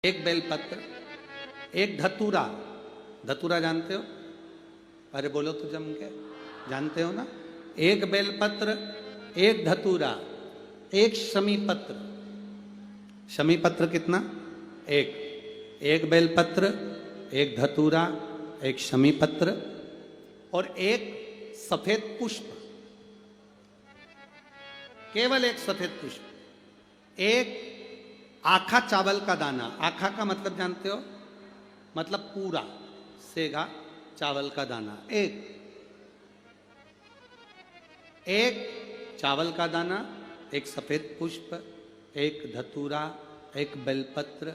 एक बेलपत्र, एक धतूरा। धतूरा जानते हो? अरे बोलो तो जम के, जानते हो ना? एक बेलपत्र, एक धतूरा, एक शमीपत्र। शमीपत्र कितना? एक बेलपत्र, एक धतूरा, एक शमीपत्र और एक सफेद पुष्प। केवल एक सफेद पुष्प। एक आखा चावल का दाना। आखा का मतलब जानते हो? मतलब पूरा सेगा चावल का दाना। एक चावल का दाना, एक सफेद पुष्प, एक धतूरा, एक बेलपत्र,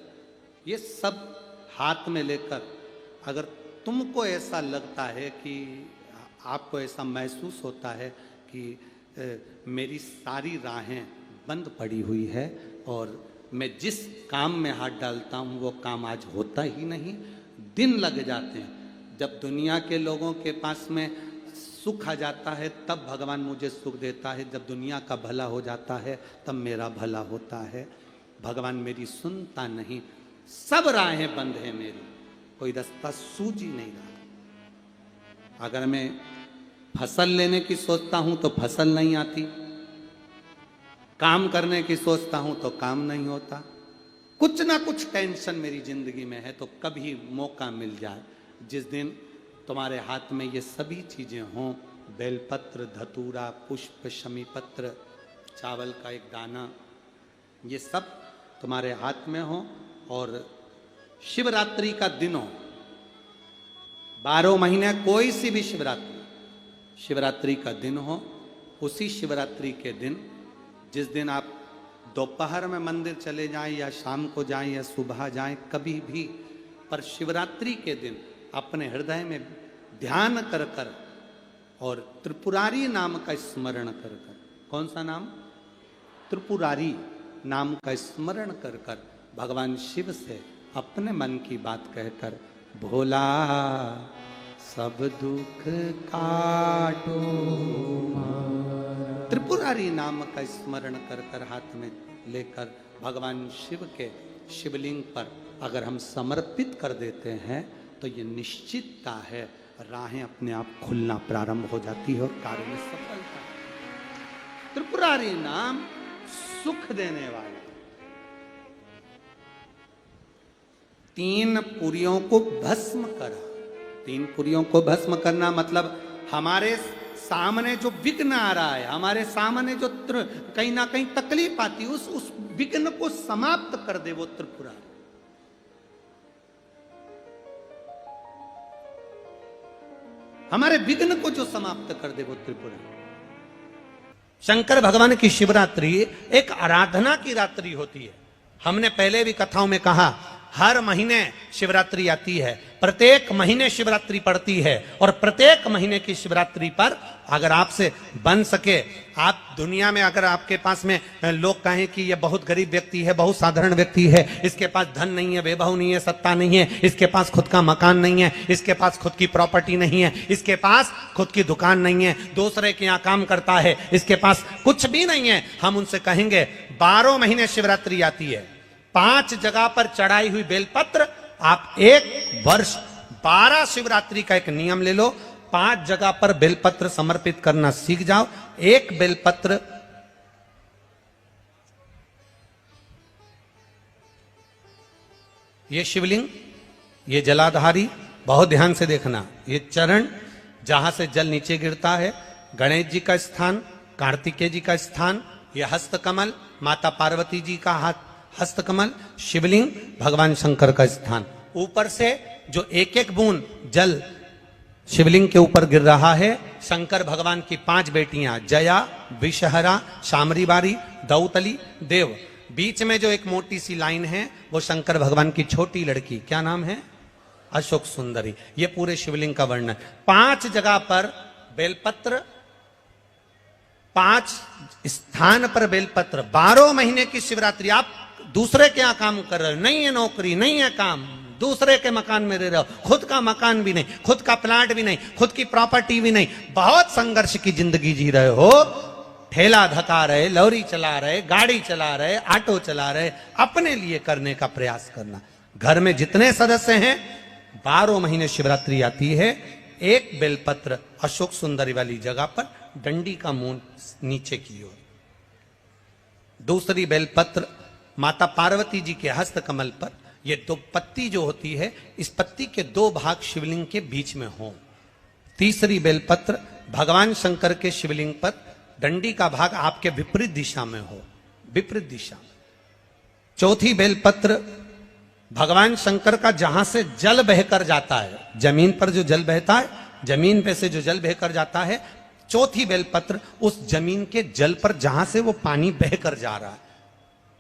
ये सब हाथ में लेकर अगर तुमको ऐसा लगता है कि आपको ऐसा महसूस होता है कि मेरी सारी राहें बंद पड़ी हुई है और मैं जिस काम में हाथ डालता हूँ वो काम आज होता ही नहीं, दिन लग जाते हैं। जब दुनिया के लोगों के पास में सुख आ जाता है तब भगवान मुझे सुख देता है, जब दुनिया का भला हो जाता है तब मेरा भला होता है। भगवान मेरी सुनता नहीं, सब राहें बंद है मेरी, कोई रास्ता सूझ ही नहीं रहा। अगर मैं फसल लेने की सोचता हूं तो फसल नहीं आती, काम करने की सोचता हूं तो काम नहीं होता। कुछ ना कुछ टेंशन मेरी जिंदगी में है। तो कभी मौका मिल जाए जिस दिन तुम्हारे हाथ में ये सभी चीजें हों, बेलपत्र, धतूरा, पुष्प, शमीपत्र, चावल का एक दाना, ये सब तुम्हारे हाथ में हो और शिवरात्रि का दिन हो, 12 महीने कोई सी भी शिवरात्रि का दिन हो, उसी शिवरात्रि के दिन जिस दिन आप दोपहर में मंदिर चले जाएं या शाम को जाएं या सुबह जाएं, कभी भी, पर शिवरात्रि के दिन अपने हृदय में ध्यान कर कर और त्रिपुरारी नाम का स्मरण कर कर। कौन सा नाम? त्रिपुरारी नाम का स्मरण कर कर भगवान शिव से अपने मन की बात कहकर, भोला सब दुख काटो, त्रिपुरारी नाम का स्मरण कर कर हाथ में लेकर भगवान शिव के शिवलिंग पर अगर हम समर्पित कर देते हैं तो ये निश्चितता है राहें अपने आप खुलना प्रारंभ हो जाती है और कार्य में सफलता। त्रिपुरारी नाम सुख देने वाला। 3 पुरियों को भस्म करा। 3 पुरियों को भस्म करना मतलब हमारे सामने जो विघ्न आ रहा है, हमारे सामने जो कहीं ना कहीं तकलीफ आती है, उस विघ्न को समाप्त कर दे वो त्रिपुरारी। हमारे विघ्न को जो समाप्त कर दे वो त्रिपुरारी। शंकर भगवान की शिवरात्रि एक आराधना की रात्रि होती है। हमने पहले भी कथाओं में कहा, हर महीने शिवरात्रि आती है, प्रत्येक महीने शिवरात्रि पड़ती है और प्रत्येक महीने की शिवरात्रि पर अगर आपसे बन सके, आप दुनिया में अगर आपके पास में लोग कहें कि ये बहुत गरीब व्यक्ति है, बहुत साधारण व्यक्ति है, इसके पास धन नहीं है, वैभव नहीं है, सत्ता नहीं है, इसके पास खुद का मकान नहीं है, इसके पास खुद की प्रॉपर्टी नहीं है, इसके पास खुद की दुकान नहीं है, दूसरे के यहाँ काम करता है, इसके पास कुछ भी नहीं है, हम उनसे कहेंगे 12 महीने शिवरात्रि आती है, 5 जगह पर चढ़ाई हुई बेलपत्र, आप 1 वर्ष 12 शिवरात्रि का एक नियम ले लो, 5 जगह पर बेलपत्र समर्पित करना सीख जाओ। 1 बेलपत्र, ये शिवलिंग, ये जलाधारी, बहुत ध्यान से देखना, ये चरण जहां से जल नीचे गिरता है, गणेश जी का स्थान, कार्तिकेय जी का स्थान, ये हस्तकमल, माता पार्वती जी का हाथ हस्तकमल, शिवलिंग, भगवान शंकर का स्थान। ऊपर से जो एक एक बूंद जल शिवलिंग के ऊपर गिर रहा है, शंकर भगवान की 5 बेटियां, जया, विषहरा, शामरीबारी, दौतली, देव। बीच में जो एक मोटी सी लाइन है वो शंकर भगवान की छोटी लड़की, क्या नाम है? अशोक सुंदरी। ये पूरे शिवलिंग का वर्णन। 5 जगह पर बेलपत्र, 5 स्थान पर बेलपत्र। 12 महीने की शिवरात्रि। आप दूसरे के यहाँ काम कर रहे हो, नहीं है नौकरी, नहीं है काम, दूसरे के मकान में रह रहे हो, खुद का मकान भी नहीं, खुद का प्लाट भी नहीं, खुद की प्रॉपर्टी भी नहीं, बहुत संघर्ष की जिंदगी जी रहे हो, ठेला धका रहे, लॉरी चला रहे, गाड़ी चला रहे, ऑटो चला रहे, अपने लिए करने का प्रयास करना। घर में जितने सदस्य हैं 12 महीने शिवरात्रि आती है, एक बेलपत्र अशोक सुंदरी वाली जगह पर डंडी का मुंह नीचे की ओर, दूसरी बेलपत्र माता पार्वती जी के हस्त कमल पर, ये दो पत्ती जो होती है इस पत्ती के दो भाग शिवलिंग के बीच में हो, तीसरी बेलपत्र भगवान शंकर के शिवलिंग पर डंडी का भाग आपके विपरीत दिशा में हो, विपरीत दिशा में, चौथी बेलपत्र भगवान शंकर का जहां से जल बहकर जाता है, जमीन पर जो जल बहता है, जमीन पे से जो जल बहकर जाता है, चौथी बेलपत्र उस जमीन के जल पर जहां से वो पानी बहकर जा रहा है,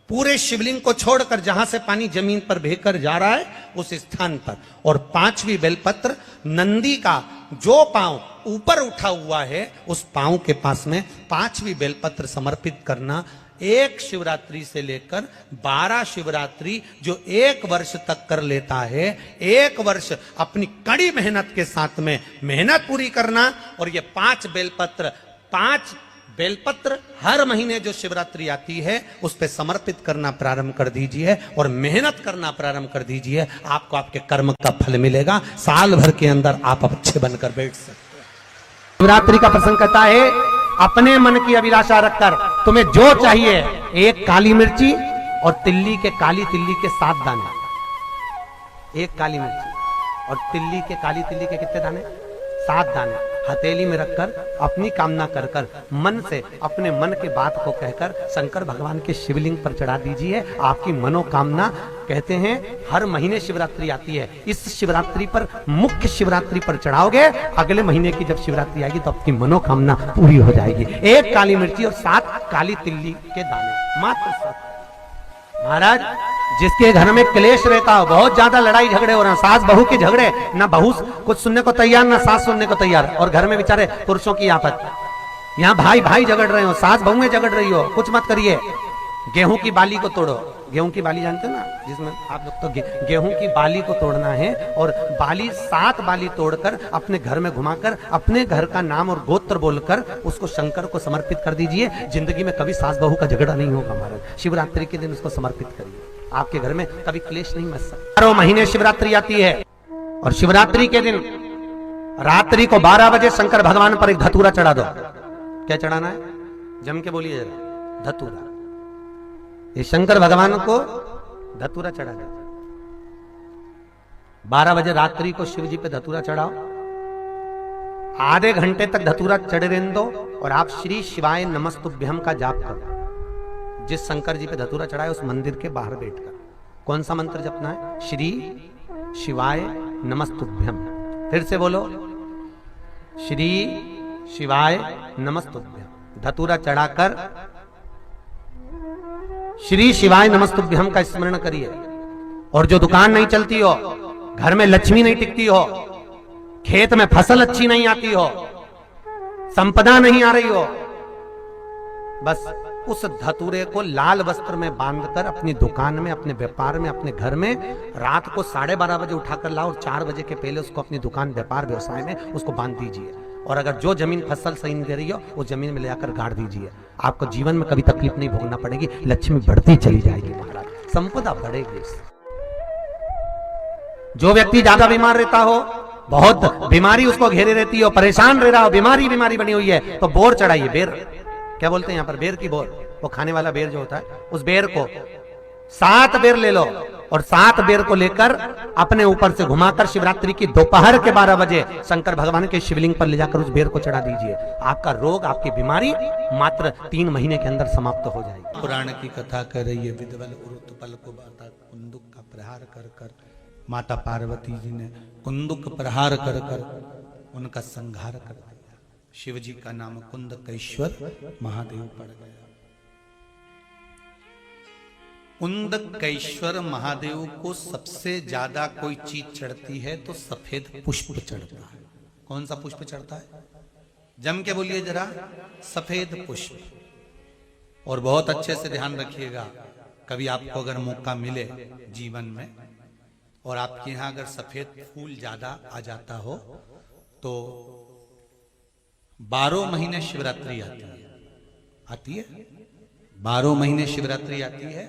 पूरे शिवलिंग को छोड़कर जहां से पानी जमीन पर बहकर जा रहा है उस स्थान पर, और पांचवी बेलपत्र नंदी का जो पांव ऊपर उठा हुआ है उस पांव के पास में पांचवी बेलपत्र समर्पित करना। एक शिवरात्रि से लेकर 12 शिवरात्रि जो एक वर्ष तक कर लेता है, एक वर्ष अपनी कड़ी मेहनत के साथ में मेहनत पूरी करना, और ये 5 बेलपत्र हर महीने जो शिवरात्रि आती है उस पे समर्पित करना प्रारंभ कर दीजिए और मेहनत करना प्रारंभ कर दीजिए, आपको आपके कर्म का फल मिलेगा। साल भर के अंदर आप अच्छे बनकर बैठ सकते हैं। शिवरात्रि का प्रसंग कहता है अपने मन की अभिलाषा रखकर तुम्हें जो चाहिए, एक काली मिर्ची और काली तिल्ली के 7 दाने, एक काली मिर्ची और काली तिल्ली के कितने दाने? 7 दाने हथेली में रखकर अपनी कामना कर कर मन से अपने मन के बात को कहकर शंकर भगवान के शिवलिंग पर चढ़ा दीजिए। आपकी मनोकामना, कहते हैं हर महीने शिवरात्रि आती है, इस शिवरात्रि पर मुख्य शिवरात्रि पर चढ़ाओगे, अगले महीने की जब शिवरात्रि आएगी तो आपकी मनोकामना पूरी हो जाएगी। एक काली मिर्ची और 7 काली तिल्ली के दाने, मात्र 7। महाराज जिसके घर में क्लेश रहता हो, बहुत ज्यादा लड़ाई झगड़े हो रहे हैं, सास बहू के झगड़े, ना बहू कुछ सुनने को तैयार ना सास सुनने को तैयार, और घर में बेचारे पुरुषों की आफत, यहाँ भाई भाई झगड़ रहे हो, सास बहू में झगड़ रही हो, कुछ मत करिए। गेहूं की बाली को तोड़ो, गेहूं की बाली जानते हो ना, जिसमें आप लोग तो गेहूं की बाली को तोड़ना है, और बाली 7 बाली तोड़कर अपने घर में घुमाकर अपने घर का नाम और गोत्र बोलकर उसको शंकर को समर्पित कर दीजिए। जिंदगी में कभी सास बहू का झगड़ा नहीं होगा महाराज। शिवरात्रि के दिन उसको समर्पित करिए, आपके घर में कभी क्लेश नहीं मच सकता। 12 महीने शिवरात्रि आती है, और शिवरात्रि के दिन रात्रि को 12 बजे शंकर भगवान पर एक धतूरा चढ़ा दो। क्या चढ़ाना है? जम के बोलिए जरा, धतूरा। ये शंकर भगवान को धतूरा चढ़ा दो। 12 बजे रात्रि को शिव जी पे धतूरा चढ़ाओ, आधे घंटे तक धतूरा चढ़े रहने दो, और आप श्री शिवाय नमस्तुभ्यम का जाप करो। जिस शंकर जी पे धतूरा चढ़ाए उस मंदिर के बाहर बैठकर कौन सा मंत्र जपना है? श्री शिवाय नमस्तुभ्यम। फिर से बोलो, श्री शिवाय नमस्तुभ्यम। धतूरा चढ़ाकर श्री शिवाय नमस्तुभ्यम का स्मरण करिए। और जो दुकान नहीं चलती हो, घर में लक्ष्मी नहीं टिकती हो, खेत में फसल अच्छी नहीं आती हो, संपदा नहीं आ रही हो, बस उस धतूरे को लाल वस्त्र में बांधकर अपनी दुकान में, अपने व्यापार में, अपने घर में रात को 12:30 बजे उठाकर लाओ, और 4 बजे के पहले उसको अपनी दुकान, व्यापार, व्यवसाय में उसको बांध दीजिए। और अगर जो जमीन फसल सही नहीं दे रही हो वो जमीन में ले जाकर गाड़ दीजिए। आपको जीवन में कभी तकलीफ नहीं भोगना पड़ेगी, लक्ष्मी बढ़ती चली जाएगी महाराज, संपदा बढ़ेगी। जो व्यक्ति ज्यादा बीमार रहता हो, बहुत बीमारी उसको घेरे रहती हो, परेशान रह रहा हो, बीमारी बनी हुई है, तो बोर चढ़ाइए। बेर, क्या बोलते हैं यहाँ पर, बेर की बोर, वो खाने वाला बेर जो होता है, उस बेर को 7 बेर ले लो, और 7 बेर को लेकर अपने ऊपर से घुमाकर शिवरात्रि की दोपहर के 12 बजे शंकर भगवान के शिवलिंग पर ले जाकर उस बेर को चढ़ा दीजिए। आपका रोग, आपकी बीमारी मात्र 3 महीने के अंदर समाप्त हो जाएगी। पुराण की कथा कर रही है, विदवल उरुतपल को बाता कुंदुक का प्रहार कर कर माता पार्वती जी ने कुंदुक प्रहार कर कर उनका संहार कर दिया। शिव जी का नाम कुंदकेश्वर महादेव पड़ गया। कुंदकेश्वर महादेव को सबसे ज्यादा कोई चीज चढ़ती है तो सफेद पुष्प चढ़ता है। कौन सा पुष्प चढ़ता है? जम के बोलिए जरा, सफेद पुष्प। और बहुत अच्छे से ध्यान रखिएगा, कभी आपको अगर मौका मिले जीवन में और आपके यहां अगर सफेद फूल ज्यादा आ जाता हो तो 12 महीने शिवरात्रि आती है 12 महीने शिवरात्रि आती है।